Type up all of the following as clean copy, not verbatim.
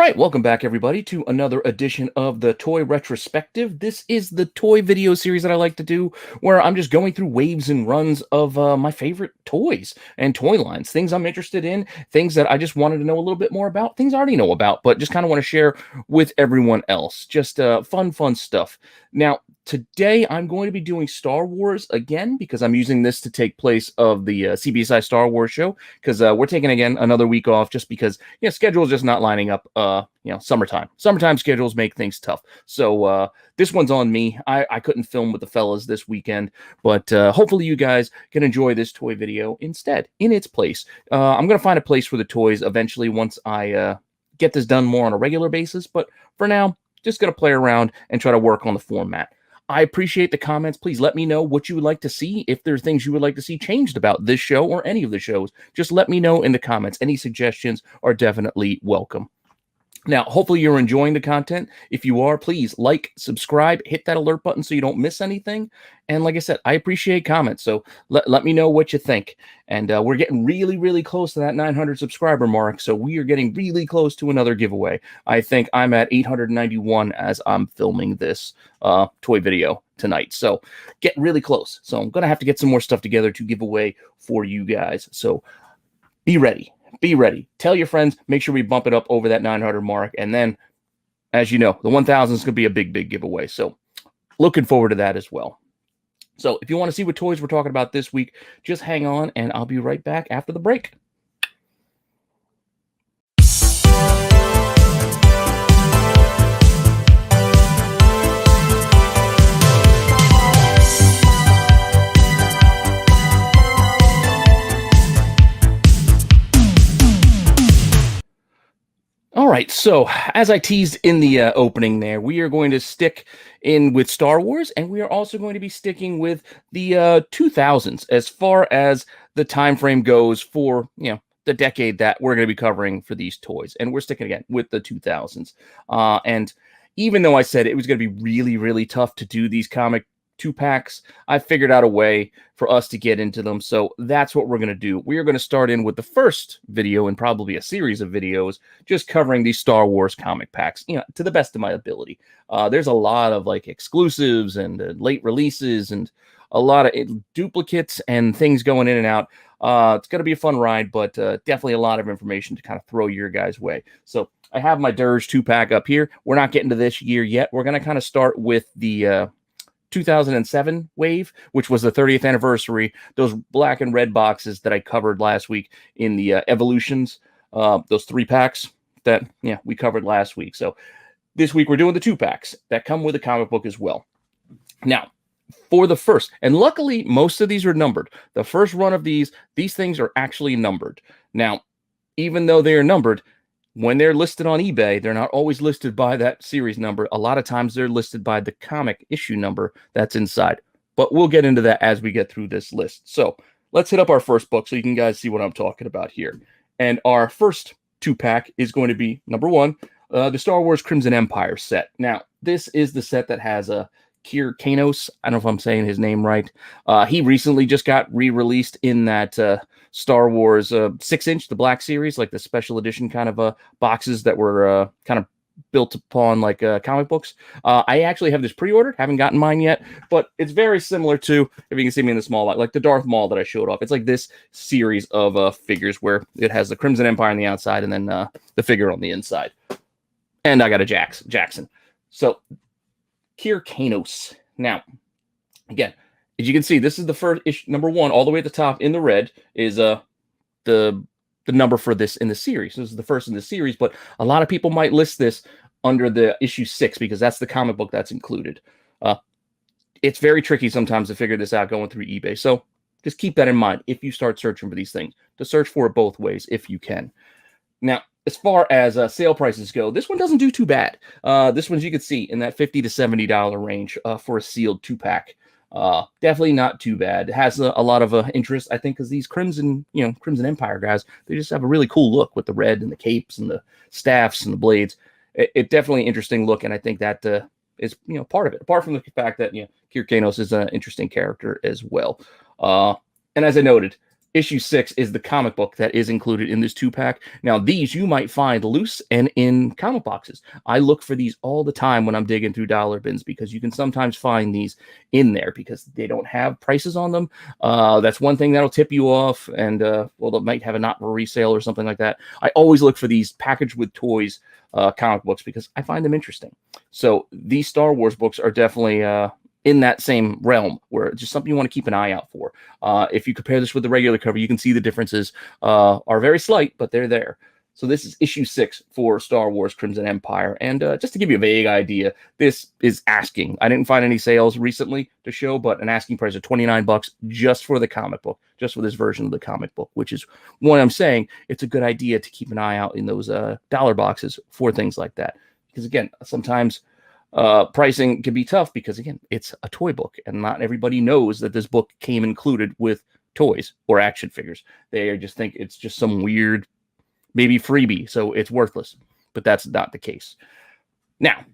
right, welcome back, everybody, to another edition of the Toy Retrospective. This is the toy video series that I like to do, where I'm just going through waves and runs of my favorite toys and toy lines, things I'm interested in, things that I just wanted to know a little bit more about, things I already know about, but just kind of want to share with everyone else. Just fun stuff. Now, today, I'm going to be doing Star Wars again because I'm using this to take place of the CBSI Star Wars show because we're taking, again, another week off just because, schedule is just not lining up, summertime. Summertime schedules make things tough. So this one's on me. I couldn't film with the fellas this weekend, but hopefully you guys can enjoy this toy video instead, in its place. I'm going to find a place for the toys eventually once I get this done more on a regular basis, but for now, just going to play around and try to work on the format. I appreciate the comments. Please let me know what you would like to see. If there are things you would like to see changed about this show or any of the shows, just let me know in the comments. Any suggestions are definitely welcome. Now, hopefully you're enjoying the content. If you are, please like, subscribe, hit that alert button so you don't miss anything. And like I said, I appreciate comments, so let me know what you think. And we're getting really close to that 900 subscriber mark, so we are getting really close to another giveaway. I think I'm at 891 as I'm filming this toy video tonight, so getting really close. So I'm going to have to get some more stuff together to give away for you guys, so be ready. Be ready. Tell your friends. Make sure we bump it up over that 900 mark. And then, as you know, the 1,000 is going to be a big giveaway. So looking forward to that as well. So if you want to see what toys we're talking about this week, just hang on and I'll be right back after the break. All right, so as I teased in the opening there, we are going to stick in with Star Wars, and we are also going to be sticking with the 2000s as far as the time frame goes for, the decade that we're going to be covering for these toys. And we're sticking again with the 2000s. And even though I said it was going to be really tough to do these comic 2-packs, I figured out a way for us to get into them. So that's what we're going to do. We are going to start in with the first video and probably a series of videos just covering these Star Wars comic packs, to the best of my ability. There's a lot of exclusives and late releases and a lot of duplicates and things going in and out. It's going to be a fun ride, but definitely a lot of information to kind of throw your guys' way. So I have my Dirge 2-pack up here. We're not getting to this year yet. We're going to kind of start with the 2007 wave, which was the 30th anniversary, those black and red boxes that I covered last week in the Evolutions, those 3-packs that we covered last week. So this week we're doing the 2-packs that come with a comic book as well. Now, for the first, and luckily most of these are numbered. The first run of these things are actually numbered. Now, even though they are numbered, when they're listed on eBay, they're not always listed by that series number. A lot of times they're listed by the comic issue number that's inside. But we'll get into that as we get through this list. So let's hit up our first book so you can guys see what I'm talking about here. And our first 2-pack is going to be, number 1, the Star Wars Crimson Empire set. Now, this is the set that has a Kier Kanos. I don't know if I'm saying his name right. He recently just got re-released in that Star Wars 6-inch, the Black Series, like the special edition kind of boxes that were kind of built upon like comic books. I actually have this pre-ordered, haven't gotten mine yet, but it's very similar to, if you can see me in the small light, like the Darth Maul that I showed off. It's like this series of figures where it has the Crimson Empire on the outside and then the figure on the inside. And I got a Jackson. So Kier Kanos. Now, again, as you can see, this is the first issue, number 1, all the way at the top in the red is the number for this in the series. This is the first in the series, but a lot of people might list this under the issue 6 because that's the comic book that's included. It's very tricky sometimes to figure this out going through eBay. So just keep that in mind if you start searching for these things, to search for it both ways if you can. Now, as far as sale prices go, this one doesn't do too bad. This one, as you can see, in that $50 to $70 range for a sealed 2-pack. Definitely not too bad. It has a lot of interest, I think, because these Crimson Empire guys, they just have a really cool look with the red and the capes and the staffs and the blades. It definitely an interesting look, and I think that is part of it. Apart from the fact that Kier Kanos is an interesting character as well. And as I noted, issue 6 is the comic book that is included in this 2-pack. Now, these you might find loose and in comic boxes. I look for these all the time when I'm digging through dollar bins because you can sometimes find these in there because they don't have prices on them. That's one thing that'll tip you off, and well, they might have a not for resale or something like that. I always look for these packaged with toys comic books because I find them interesting. So these Star Wars books are definitely in that same realm where it's just something you want to keep an eye out for. If you compare this with the regular cover, you can see the differences are very slight, but they're there. So this is issue 6 for Star Wars Crimson Empire. And just to give you a vague idea, this is asking. I didn't find any sales recently to show, but an asking price of $29 just for the comic book, just for this version of the comic book, which is what I'm saying. It's a good idea to keep an eye out in those dollar boxes for things like that. Because again, sometimes pricing can be tough because again, it's a toy book and not everybody knows that this book came included with toys or action figures. They just think it's just some weird maybe freebie, so it's worthless, but that's not the case. Now,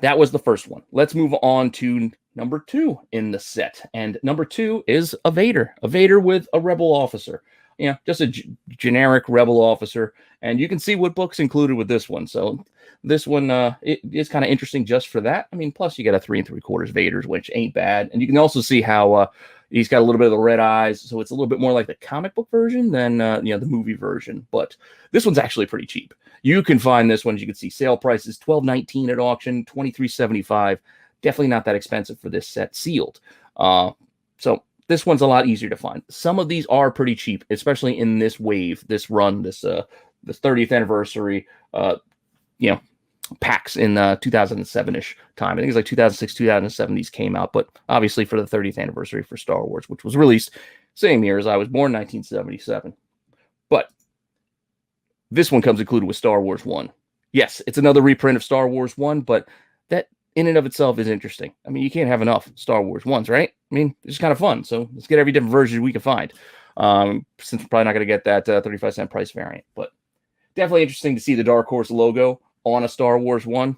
that was the first one. Let's move on to number 2 in the set, and number 2 is a Vader with a rebel officer. Yeah, just a generic rebel officer, and you can see what books included with this one. So this one it is kind of interesting just for that. I mean, plus you got a 3 3/4 Vader's, which ain't bad, and you can also see how he's got a little bit of the red eyes, so it's a little bit more like the comic book version than the movie version. But this one's actually pretty cheap. You can find this one, as you can see, sale price is $12.19 at auction, $23.75. Definitely not that expensive for this set, sealed. So this one's a lot easier to find. Some of these are pretty cheap, especially in this wave, this run, this 30th anniversary, packs in 2007-ish time. I think it's like 2006, 2007 these came out, but obviously for the 30th anniversary for Star Wars, which was released same year as I was born, 1977. But this one comes included with Star Wars 1. Yes, it's another reprint of Star Wars 1, but that in and of itself is interesting. I mean, you can't have enough Star Wars 1s, right? I mean, it's kind of fun. So let's get every different version we can find. Since we're probably not going to get that 35-cent price variant, but definitely interesting to see the Dark Horse logo on a Star Wars 1.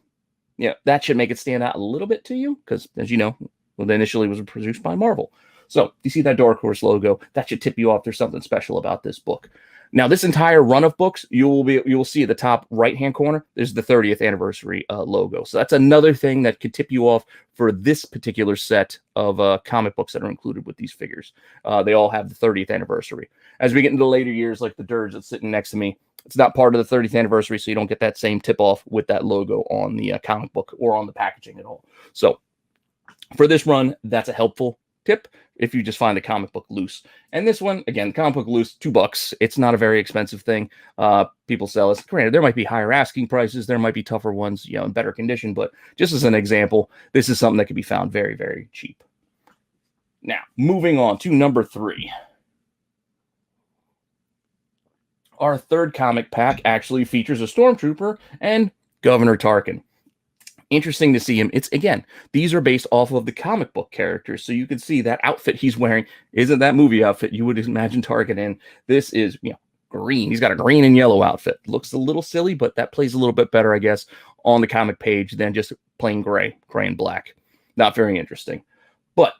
Yeah, that should make it stand out a little bit to you because, as you know, well, they initially was produced by Marvel. So you see that Dark Horse logo, that should tip you off there's something special about this book. Now, this entire run of books, you will see at the top right-hand corner, there's the 30th anniversary logo. So that's another thing that could tip you off for this particular set of comic books that are included with these figures. They all have the 30th anniversary. As we get into the later years, like the Dirge that's sitting next to me, it's not part of the 30th anniversary, so you don't get that same tip-off with that logo on the comic book or on the packaging at all. So for this run, that's a helpful tip if you just find the comic book loose. And this one, again, comic book loose, $2. It's not a very expensive thing. People sell us. Granted, there might be higher asking prices. There might be tougher ones, in better condition. But just as an example, this is something that can be found very, very cheap. Now, moving on to number 3. Our third comic pack actually features a stormtrooper and Governor Tarkin. Interesting to see him. It's, again, these are based off of the comic book characters. So you can see that outfit he's wearing isn't that movie outfit you would imagine Tarkin in. This is, green. He's got a green and yellow outfit. Looks a little silly, but that plays a little bit better, I guess, on the comic page than just plain gray and black. Not very interesting. But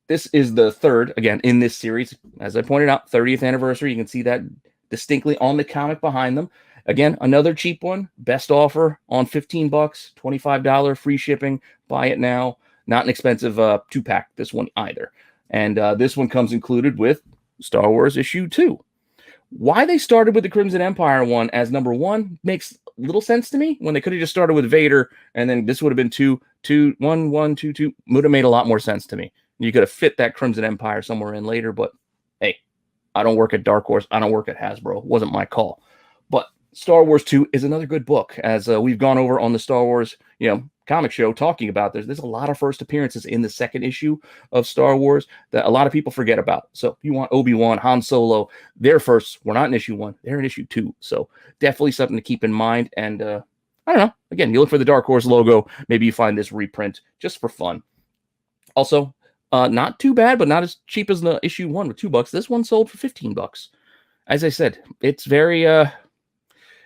this is the third, again, in this series. As I pointed out, 30th anniversary. You can see that distinctly on the comic behind them. Again, another cheap one. Best offer on $15, $25 free shipping. Buy it now. Not an expensive 2-pack, this one either. And this one comes included with Star Wars issue 2. Why they started with the Crimson Empire one as number 1 makes little sense to me when they could have just started with Vader and then this would have been 2, 2, 1, 1, 2, 2. Would have made a lot more sense to me. You could have fit that Crimson Empire somewhere in later, but hey, I don't work at Dark Horse. I don't work at Hasbro. It wasn't my call. But Star Wars 2 is another good book. As we've gone over on the Star Wars, comic show talking about this, there's a lot of first appearances in the second issue of Star Wars that a lot of people forget about. So if you want Obi-Wan, Han Solo, their first were not in issue 1, they're in issue 2. So definitely something to keep in mind. And I don't know. Again, you look for the Dark Horse logo. Maybe you find this reprint just for fun. Also, not too bad, but not as cheap as the issue 1 with $2. This one sold for $15. As I said, it's very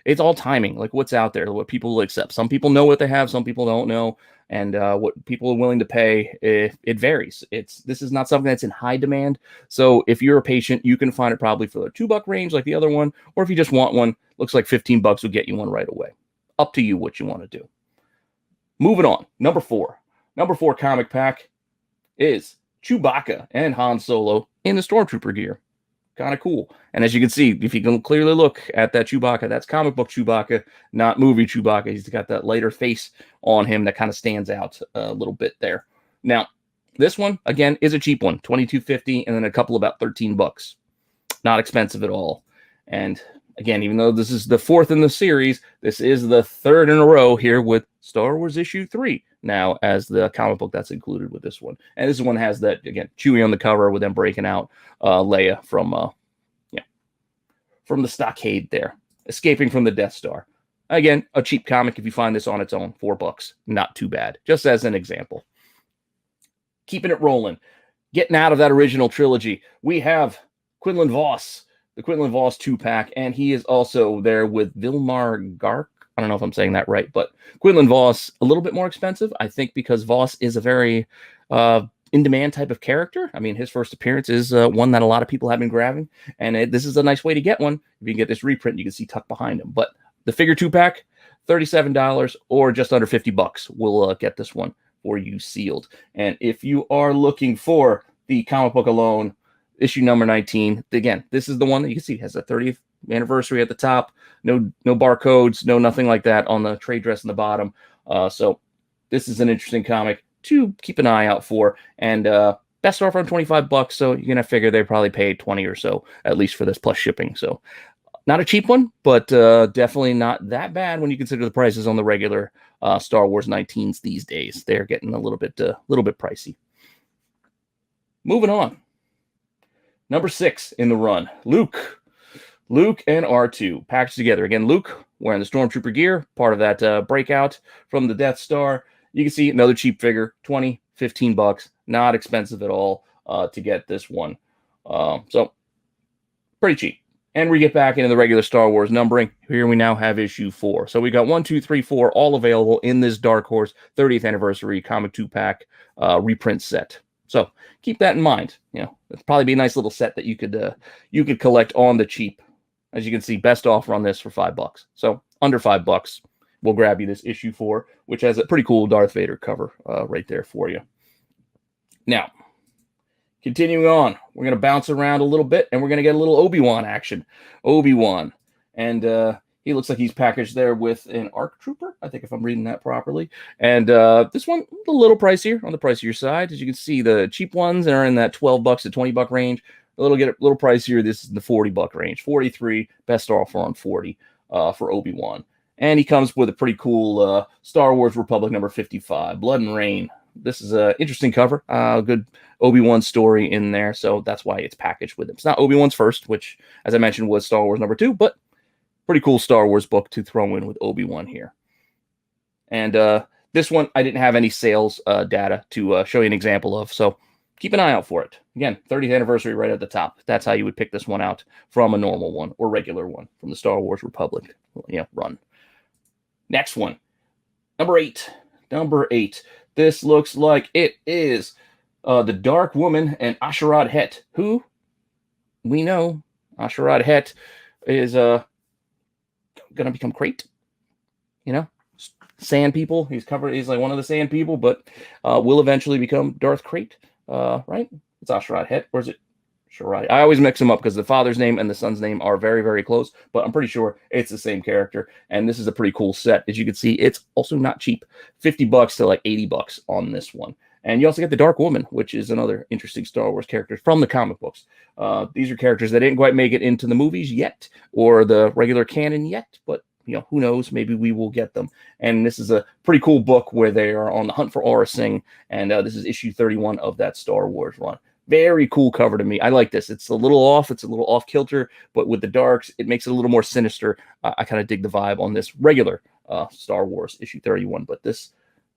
it's all timing, like what's out there, what people will accept. Some people know what they have, some people don't know, and what people are willing to pay, it varies. This is not something that's in high demand. So if you're a patient, you can find it probably for the $2 range like the other one, or if you just want one, looks like 15 bucks will get you one right away. Up to you what you want to do. Moving on, number 4. Number 4 comic pack is Chewbacca and Han Solo in the Stormtrooper gear. Kind of cool. And as you can see, if you can clearly look at that Chewbacca, that's comic book Chewbacca, not movie Chewbacca. He's got that lighter face on him that kind of stands out a little bit there. Now, this one, again, is a cheap one, $22.50, and then a couple about 13 bucks. Not expensive at all. And again, even though this is the 4th in the series, this is the 3rd in a row here with Star Wars issue 3 now as the comic book that's included with this one. And this one has that, again, Chewie on the cover with them breaking out Leia from the stockade there, escaping from the Death Star. Again, a cheap comic if you find this on its own, $4. Not too bad, just as an example. Keeping it rolling. Getting out of that original trilogy, we have Quinlan Vos, the Quinlan Vos 2-pack, and he is also there with Vilmar Gark. I don't know if I'm saying that right, but Quinlan Vos, a little bit more expensive, I think, because Vos is a very in-demand type of character. I mean, his first appearance is one that a lot of people have been grabbing, and this is a nice way to get one. If you can get this reprint, you can see tucked behind him. But the figure 2-pack, $37 or just under 50 bucks. We'll get this one for you sealed. And if you are looking for the comic book alone, issue number 19, again, this is the one that you can see has a 30th anniversary at the top. No barcodes, no nothing like that on the trade dress in the bottom. So this is an interesting comic to keep an eye out for. And best offer on 25 bucks. So you're gonna figure they probably paid 20 or so at least for this plus shipping. So not a cheap one, but definitely not that bad when you consider the prices on the regular Star Wars 19s these days. They're getting a little bit pricey. Moving on. Number 6 in the run, Luke and R2 packaged together. Again, Luke wearing the Stormtrooper gear, part of that breakout from the Death Star. You can see another cheap figure, 20, 15 bucks, not expensive at all to get this one. So pretty cheap. And we get back into the regular Star Wars numbering. Here we now have issue 4. So we got 1, 2, 3, 4 all available in this Dark Horse 30th anniversary comic 2-pack reprint set. So keep that in mind. You know, it'd probably be a nice little set that you could collect on the cheap. As you can see, best offer on this for $5. So under $5, we'll grab you this issue 4, which has a pretty cool Darth Vader cover right there for you. Now, continuing on, we're going to bounce around a little bit, and we're going to get a little Obi-Wan action. Obi-Wan. And he looks like he's packaged there with an ARC Trooper, I think, if I'm reading that properly. And this one, a little pricier, on the pricier side. As you can see, the cheap ones are in that $12 to $20 range. A little pricier. This is the $40 range. 43, best offer on 40 for Obi-Wan. And he comes with a pretty cool Star Wars Republic number 55, Blood and Rain. This is an interesting cover. Good Obi-Wan story in there, so that's why it's packaged with it. It's not Obi-Wan's first, which, as I mentioned, was Star Wars number 2, but pretty cool Star Wars book to throw in with Obi-Wan here. And this one, I didn't have any sales data to show you an example of, so keep an eye out for it. Again, 30th anniversary right at the top. That's how you would pick this one out from a normal one or regular one from the Star Wars Republic run. Next one, number 8. Number 8. This looks like it is the Dark Woman and Asherad Het, who we know Asherad Het is going to become Crate. You know, Sand People. He's like one of the Sand People, but will eventually become Darth Crate. Right? It's Asherad Het. Or is it Shirai? I always mix them up because the father's name and the son's name are very, very close, but I'm pretty sure it's the same character. And this is a pretty cool set. As you can see, it's also not cheap. $50 to like $80 on this one. And you also get the Dark Woman, which is another interesting Star Wars character from the comic books. These are characters that didn't quite make it into the movies yet or the regular canon yet, but who knows? Maybe we will get them. And this is a pretty cool book where they are on the hunt for Aurra Sing, and this is issue 31 of that Star Wars run. Very cool cover to me. I like this. It's a little off. It's a little off kilter, but with the darks, it makes it a little more sinister. I kind of dig the vibe on this regular Star Wars issue 31, but this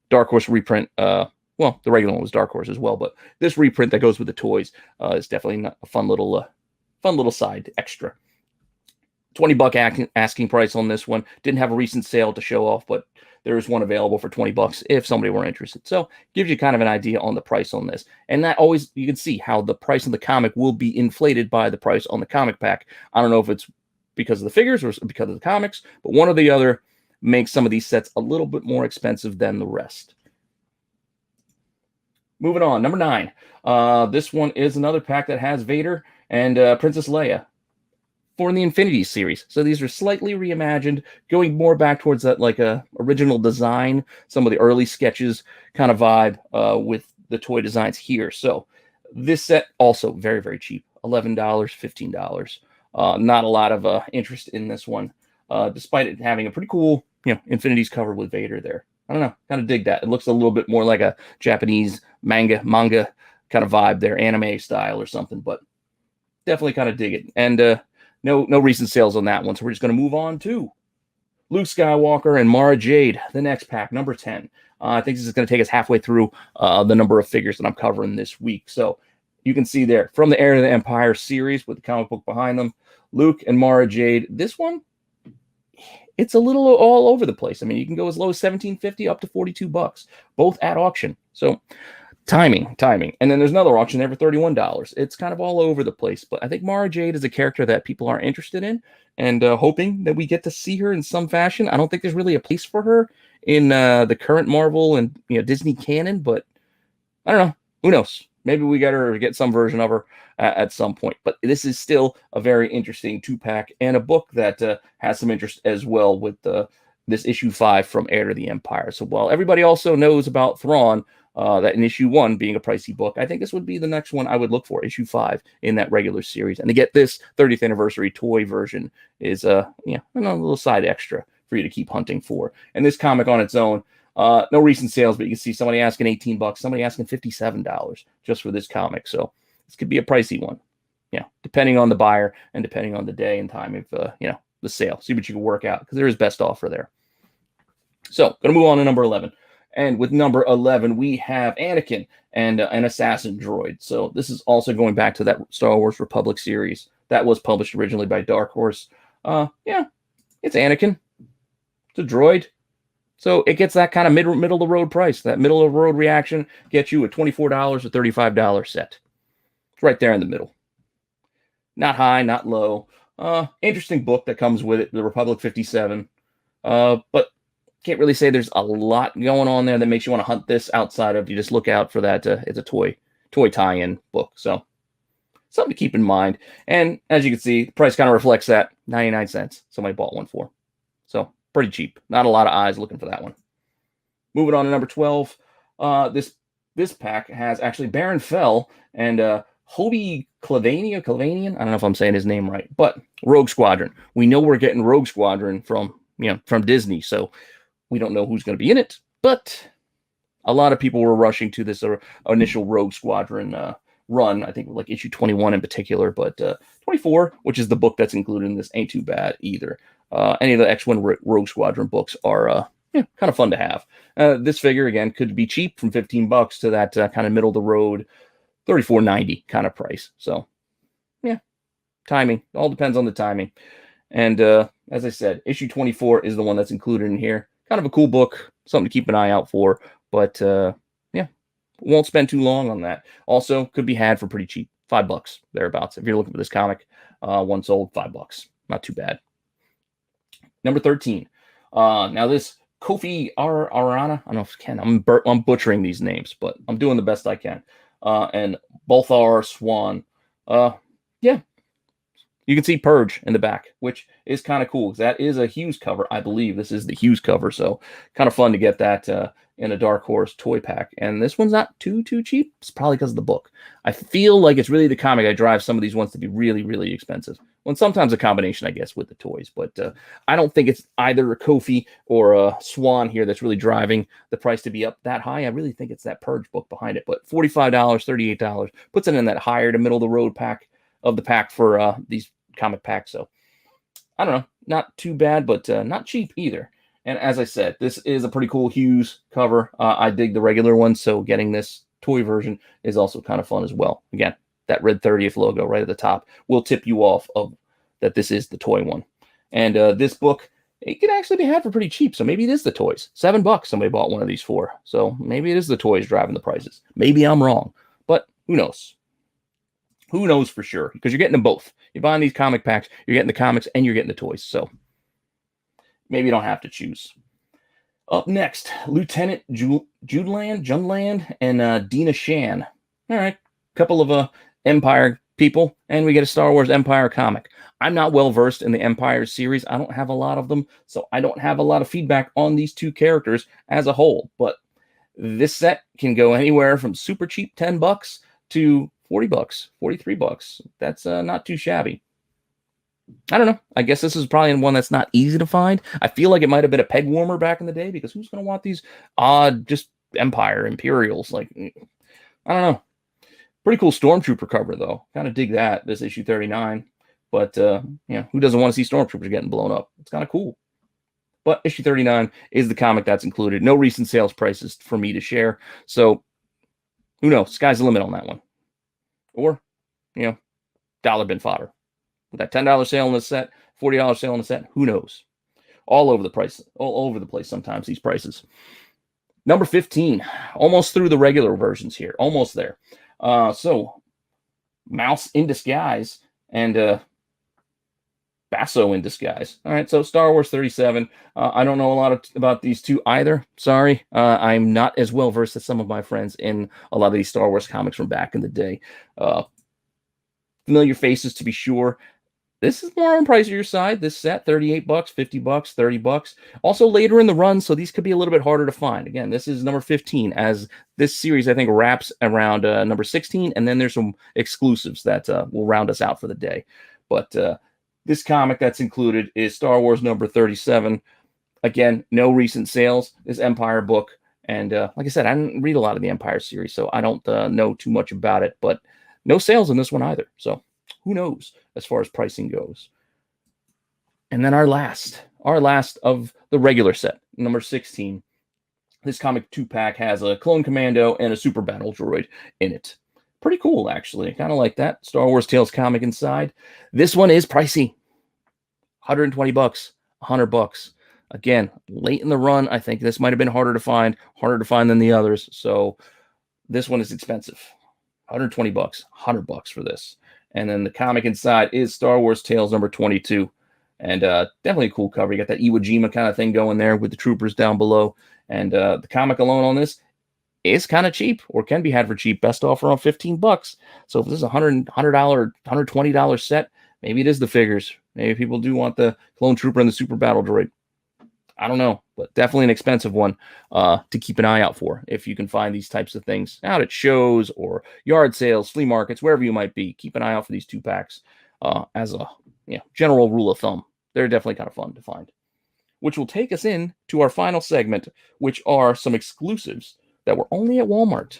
Dark Horse reprint, well, the regular one was Dark Horse as well, but this reprint that goes with the toys is definitely a fun little side extra. $20 asking price on this one. Didn't have a recent sale to show off, but there is one available for $20 if somebody were interested. So gives you kind of an idea on the price on this. And that always, you can see how the price of the comic will be inflated by the price on the comic pack. I don't know if it's because of the figures or because of the comics, but one or the other makes some of these sets a little bit more expensive than the rest. Moving on, number 9. This one is another pack that has Vader and Princess Leia for the Infinity series. So these are slightly reimagined, going more back towards that like a original design, some of the early sketches kind of vibe with the toy designs here. So this set also very, very cheap, $11, $15. Not a lot of interest in this one, despite it having a pretty cool, Infinities cover with Vader there. I don't know, kind of dig that. It looks a little bit more like a Japanese manga kind of vibe there, anime style or something, but definitely kind of dig it. And no recent sales on that one, so we're just going to move on to Luke Skywalker and Mara Jade, the next pack, number 10. I think this is going to take us halfway through the number of figures that I'm covering this week. So you can see there, from the Heir to the Empire series with the comic book behind them, Luke and Mara Jade. This one, it's a little all over the place. I mean, you can go as low as $17.50 up to $42, both at auction. So timing. And then there's another auction there for $31. It's kind of all over the place, but I think Mara Jade is a character that people are interested in and hoping that we get to see her in some fashion. I don't think there's really a place for her in the current Marvel and Disney canon, but I don't know. Who knows? Maybe we get some version of her at some point. But this is still a very interesting 2-pack and a book that has some interest as well with this issue 5 from Heir to the Empire. So while everybody also knows about Thrawn, that in issue 1 being a pricey book, I think this would be the next one I would look for, issue 5 in that regular series. And to get this 30th anniversary toy version is a little side extra for you to keep hunting for. And this comic on its own, no recent sales, but you can see somebody asking $18, somebody asking $57 just for this comic. So this could be a pricey one, depending on the buyer and depending on the day and time of the sale. See what you can work out, because there is best offer there. So going to move on to number 11. And with number 11, we have Anakin and an assassin droid. So this is also going back to that Star Wars Republic series that was published originally by Dark Horse. It's Anakin. It's a droid. So it gets that kind of middle of the road price. That middle of the road reaction gets you a $24 or $35 set. It's right there in the middle. Not high, not low. Interesting book that comes with it, the Republic 57. But can't really say there's a lot going on there that makes you want to hunt this outside of you just look out for that. It's a toy tie-in book. So something to keep in mind. And as you can see, the price kind of reflects that. 99 cents. Somebody bought one for. So pretty cheap. Not a lot of eyes looking for that one. Moving on to number 12. This pack has actually Baron Fell and Hobie Clavanian. I don't know if I'm saying his name right, but Rogue Squadron. We know we're getting Rogue Squadron from Disney, so we don't know who's going to be in it, but a lot of people were rushing to this initial Rogue Squadron run. I think like issue 21 in particular, but 24, which is the book that's included in this, ain't too bad either. Any of the X1 Rogue Squadron books are kind of fun to have. This figure, again, could be cheap from $15 to that kind of middle of the road $34.90 kind of price. So, timing. All depends on the timing. And as I said, issue 24 is the one that's included in here. Kind of a cool book, something to keep an eye out for. But, won't spend too long on that. Also, could be had for pretty cheap. $5, thereabouts. If you're looking for this comic, one sold, $5. Not too bad. Number 13. Now this Kofi Arana, I don't know if I can. I'm butchering these names, but I'm doing the best I can. And Balthar Swan. You can see Purge in the back, which is kind of cool. That is a Hughes cover. I believe this is the Hughes cover. So kind of fun to get that in a Dark Horse toy pack. And this one's not too cheap. It's probably because of the book. I feel like it's really the comic that drives some of these ones to be really, really expensive. Well, sometimes a combination, I guess, with the toys. But I don't think it's either a Kofi or a Swan here that's really driving the price to be up that high. I really think it's that Purge book behind it. But $45, $38 puts it in that higher to middle of the road pack of the pack for these comic packs. So I don't know, not too bad, but not cheap either. And as I said, this is a pretty cool Hughes cover. I dig the regular one, so getting this toy version is also kind of fun as well. Again, that red 30th logo right at the top will tip you off of that this is the toy one. And this book, it can actually be had for pretty cheap. So maybe it is the toys. $7 somebody bought one of these for. So maybe it is the toys driving the prices. Maybe I'm wrong, but who knows? Who knows for sure? Because you're getting them both. You're buying these comic packs, you're getting the comics, and you're getting the toys. So maybe you don't have to choose. Up next, Lieutenant Junland and Dina Shan. All right, couple of Empire people, and we get a Star Wars Empire comic. I'm not well versed in the Empire series. I don't have a lot of them, so I don't have a lot of feedback on these two characters as a whole. But this set can go anywhere from super cheap $10 to $40, $43. That's not too shabby. I don't know. I guess this is probably one that's not easy to find. I feel like it might have been a peg warmer back in the day, because who's going to want these odd, just Empire Imperials? Like, I don't know. Pretty cool Stormtrooper cover, though. Kind of dig that, this issue 39. But, who doesn't want to see Stormtroopers getting blown up? It's kind of cool. But issue 39 is the comic that's included. No recent sales prices for me to share. So, who knows? Sky's the limit on that one. Or, dollar bin fodder. With that $10 sale on the set, $40 sale on the set, who knows? All over the place sometimes, these prices. Number 15, almost through the regular versions here. Almost there. So, Mouse in Disguise and Basso in Disguise. All right, so Star Wars 37. I don't know a lot about these two either. Sorry. I'm not as well versed as some of my friends in a lot of these Star Wars comics from back in the day. Familiar faces, to be sure. This is more on the pricier side. This set, $38, $50, $30. Also later in the run, so these could be a little bit harder to find. Again, this is number 15, as this series, I think, wraps around number 16, and then there's some exclusives that will round us out for the day. But this comic that's included is Star Wars number 37. Again, no recent sales. This Empire book. And like I said, I didn't read a lot of the Empire series, so I don't know too much about it. But no sales in this one either. So who knows as far as pricing goes. And then our last of the regular set, number 16. This comic 2-pack has a Clone Commando and a Super Battle Droid in it. Pretty cool, actually. Kind of like that Star Wars Tales comic inside. This one is pricey. $120, $100. Again, late in the run, I think this might have been harder to find than the others. So this one is expensive. $120, $100 for this. And then the comic inside is Star Wars Tales number 22. And definitely a cool cover. You got that Iwo Jima kind of thing going there with the troopers down below. And the comic alone on this is kind of cheap, or can be had for cheap. Best offer on $15. So if this is a $100, $120 set, maybe it is the figures. Maybe people do want the Clone Trooper and the Super Battle Droid. I don't know, but definitely an expensive one to keep an eye out for if you can find these types of things out at shows or yard sales, flea markets, wherever you might be. Keep an eye out for these 2-packs as a general rule of thumb. They're definitely kind of fun to find. Which will take us in to our final segment, which are some exclusives that were only at Walmart.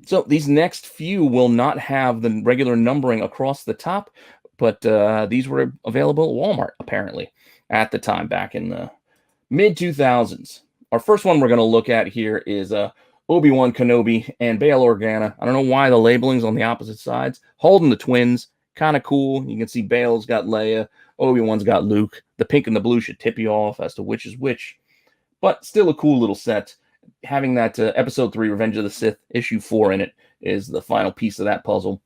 So these next few will not have the regular numbering across the top, but these were available at Walmart, apparently, at the time, back in the mid-2000s. Our first one we're going to look at here is Obi-Wan Kenobi and Bail Organa. I don't know why the labeling's on the opposite sides. Holding the twins, kind of cool. You can see Bail's got Leia, Obi-Wan's got Luke. The pink and the blue should tip you off as to which is which. But still a cool little set. Having that Episode 3, Revenge of the Sith, issue 4 in it is the final piece of that puzzle.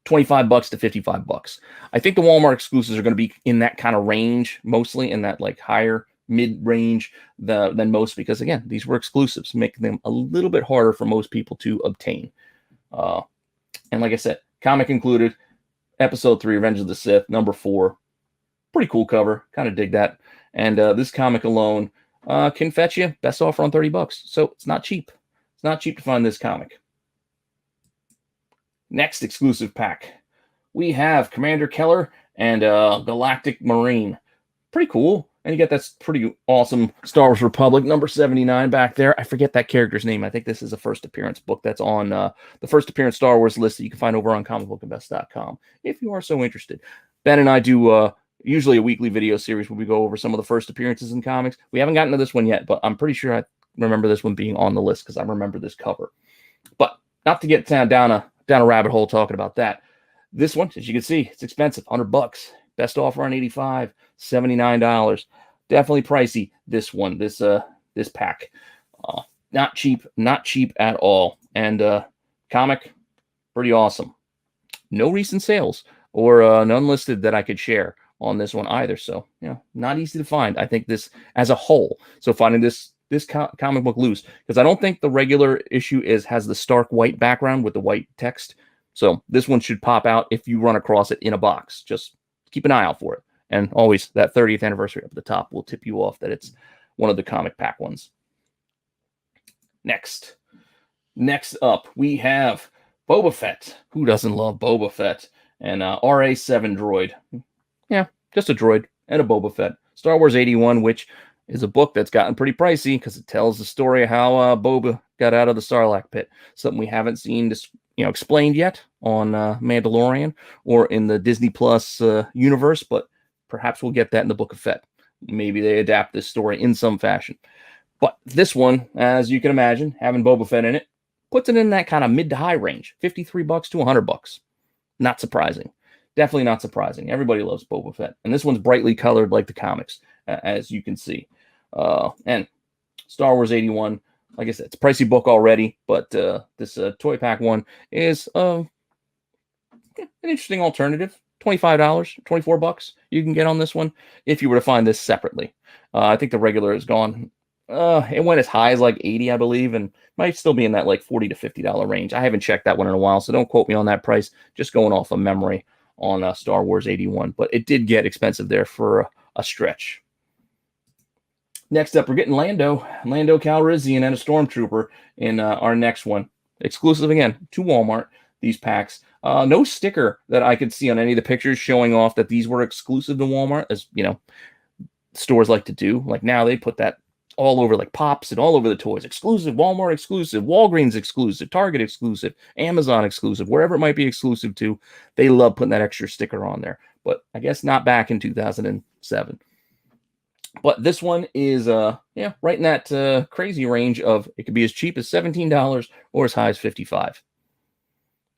$25 to $55. I think the Walmart exclusives are going to be in that kind of range, mostly in that like higher mid-range than most, because again, these were exclusives, making them a little bit harder for most people to obtain. And like I said, comic included, Episode 3, Revenge of the Sith, number 4. Pretty cool cover. Kind of dig that. And this comic alone can fetch you best offer on $30. So it's not cheap. It's not cheap to find this comic. Next exclusive pack, we have Commander Keller and Galactic Marine. Pretty cool. And you get that pretty awesome Star Wars Republic, number 79 back there. I forget that character's name. I think this is a first appearance book that's on the first appearance Star Wars list that you can find over on comicbookandbest.com if you are so interested. Ben and I do usually a weekly video series where we go over some of the first appearances in comics. We haven't gotten to this one yet, but I'm pretty sure I remember this one being on the list because I remember this cover. But not to get down down a rabbit hole talking about that. This one, as you can see, it's expensive, $100. Best offer on 85, $79. Definitely pricey. This one, this pack, not cheap, not cheap at all. And comic, pretty awesome. No recent sales or none listed that I could share on this one either. So, not easy to find. I think this as a whole. So finding this comic book loose, because I don't think the regular issue has the stark white background with the white text. So this one should pop out if you run across it in a box. Just keep an eye out for it. And always that 30th anniversary up at the top will tip you off that it's one of the comic pack ones. Next up, we have Boba Fett. Who doesn't love Boba Fett? And RA7 droid. Yeah, just a droid and a Boba Fett. Star Wars 81, which is a book that's gotten pretty pricey because it tells the story of how Boba got out of the Sarlacc pit. Something we haven't seen explained yet on Mandalorian or in the Disney Plus universe, but perhaps we'll get that in the Book of Fett. Maybe they adapt this story in some fashion. But this one, as you can imagine, having Boba Fett in it, puts it in that kind of mid to high range, $53 to $100. Not surprising. Definitely not surprising. Everybody loves Boba Fett. And this one's brightly colored like the comics, as you can see. And Star Wars 81, like I said, it's a pricey book already, but this toy pack one is an interesting alternative. $25, $24 you can get on this one if you were to find this separately. I think the regular is gone. It went as high as like 80, I believe, and might still be in that like $40 to $50 range. I haven't checked that one in a while, so don't quote me on that price. Just going off of memory on Star Wars 81, but it did get expensive there for a stretch. Next up, we're getting Lando Calrissian, and a Stormtrooper in our next one. Exclusive again to Walmart, these packs. No sticker that I could see on any of the pictures showing off that these were exclusive to Walmart, as stores like to do. Like now they put that all over like Pops and all over the toys. Exclusive, Walmart exclusive, Walgreens exclusive, Target exclusive, Amazon exclusive, wherever it might be exclusive to. They love putting that extra sticker on there. But I guess not back in 2007. But this one is right in that crazy range of it could be as cheap as $17 or as high as $55.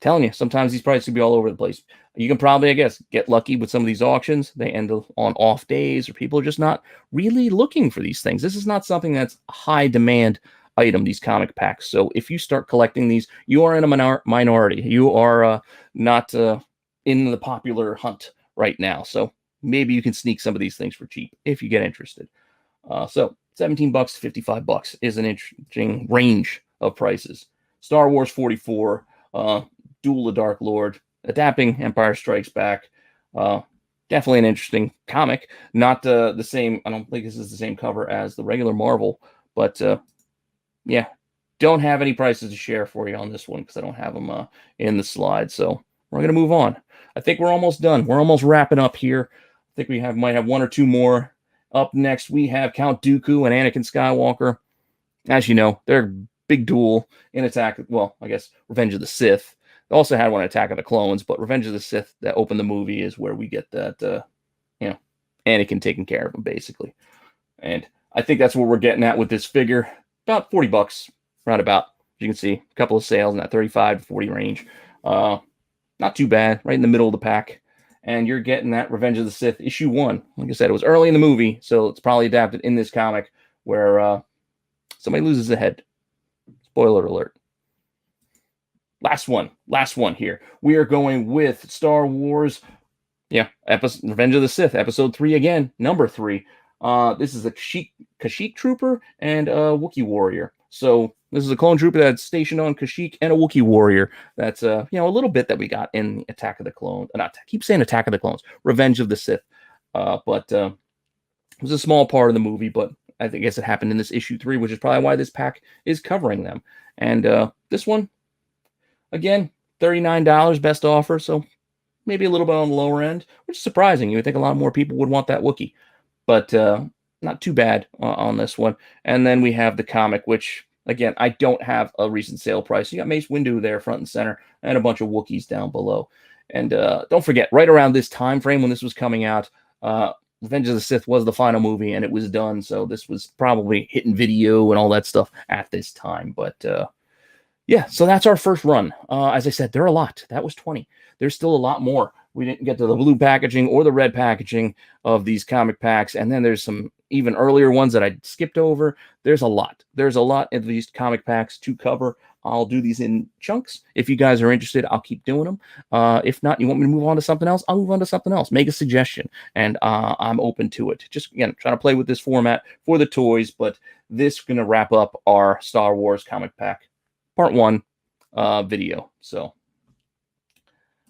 Telling you, sometimes these prices can be all over the place. You can probably, I guess, get lucky with some of these auctions. They end on off days, or people are just not really looking for these things. This is not something that's a high demand item, these comic packs. So if you start collecting these, you are in a minority. You are not in the popular hunt right now. So maybe you can sneak some of these things for cheap if you get interested. So $17 to $55 is an interesting range of prices. Star Wars 44. Duel of Dark Lord, adapting Empire Strikes Back. Definitely an interesting comic. Not the same. I don't think this is the same cover as the regular Marvel, but don't have any prices to share for you on this one because I don't have them in the slide. So we're gonna move on. I think we're almost done. We're almost wrapping up here. I think we might have one or two more. Up next, we have Count Dooku and Anakin Skywalker. As you know, they're big duel in Attack. Well, I guess Revenge of the Sith. They also had one Attack of the Clones, but Revenge of the Sith that opened the movie is where we get that, Anakin taking care of him, basically. And I think that's what we're getting at with this figure. About $40, roundabout. You can see a couple of sales in that 35 to 40 range. Not too bad, right in the middle of the pack. And you're getting that Revenge of the Sith issue 1. Like I said, it was early in the movie, so it's probably adapted in this comic where somebody loses a head. Spoiler alert. Last one here. We are going with Star Wars, Revenge of the Sith, episode 3 again, number 3. This is a Kashyyyk trooper and a Wookiee warrior. So this is a clone trooper that's stationed on Kashyyyk and a Wookiee warrior. That's a little bit that we got in Attack of the Clones. I keep saying Attack of the Clones, Revenge of the Sith. But it was a small part of the movie, but I guess it happened in this issue 3, which is probably why this pack is covering them. And this one, again, $39 best offer, so maybe a little bit on the lower end, which is surprising. You would think a lot more people would want that Wookiee, but not too bad on this one. And then we have the comic, which, again, I don't have a recent sale price. You got Mace Windu there front and center and a bunch of Wookiees down below. And don't forget, right around this time frame when this was coming out, Revenge of the Sith was the final movie, and it was done, so this was probably hitting video and all that stuff at this time. But Yeah, so that's our first run. As I said, there are a lot. That was 20. There's still a lot more. We didn't get to the blue packaging or the red packaging of these comic packs. And then there's some even earlier ones that I skipped over. There's a lot. There's a lot of these comic packs to cover. I'll do these in chunks. If you guys are interested, I'll keep doing them. If not, you want me to move on to something else, I'll move on to something else. Make a suggestion, and I'm open to it. Just, again, trying to play with this format for the toys, but this is going to wrap up our Star Wars comic pack part 1 video. So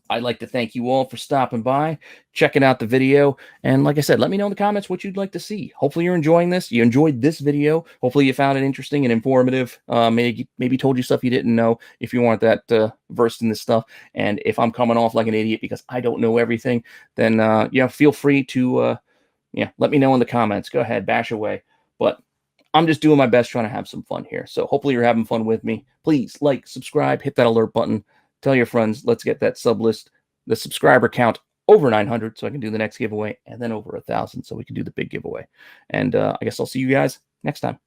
I'd like to thank you all for stopping by, checking out the video. And like I said, let me know in the comments what you'd like to see. Hopefully you're enjoying this. You enjoyed this video. Hopefully you found it interesting and informative. Maybe told you stuff you didn't know if you weren't that versed in this stuff. And if I'm coming off like an idiot because I don't know everything, then yeah, feel free to yeah, let me know in the comments. Go ahead, bash away. But I'm just doing my best trying to have some fun here. So hopefully you're having fun with me. Please like, subscribe, hit that alert button. Tell your friends. Let's get that sub list, the subscriber count over 900 so I can do the next giveaway, and then over 1,000 so we can do the big giveaway. And I guess I'll see you guys next time.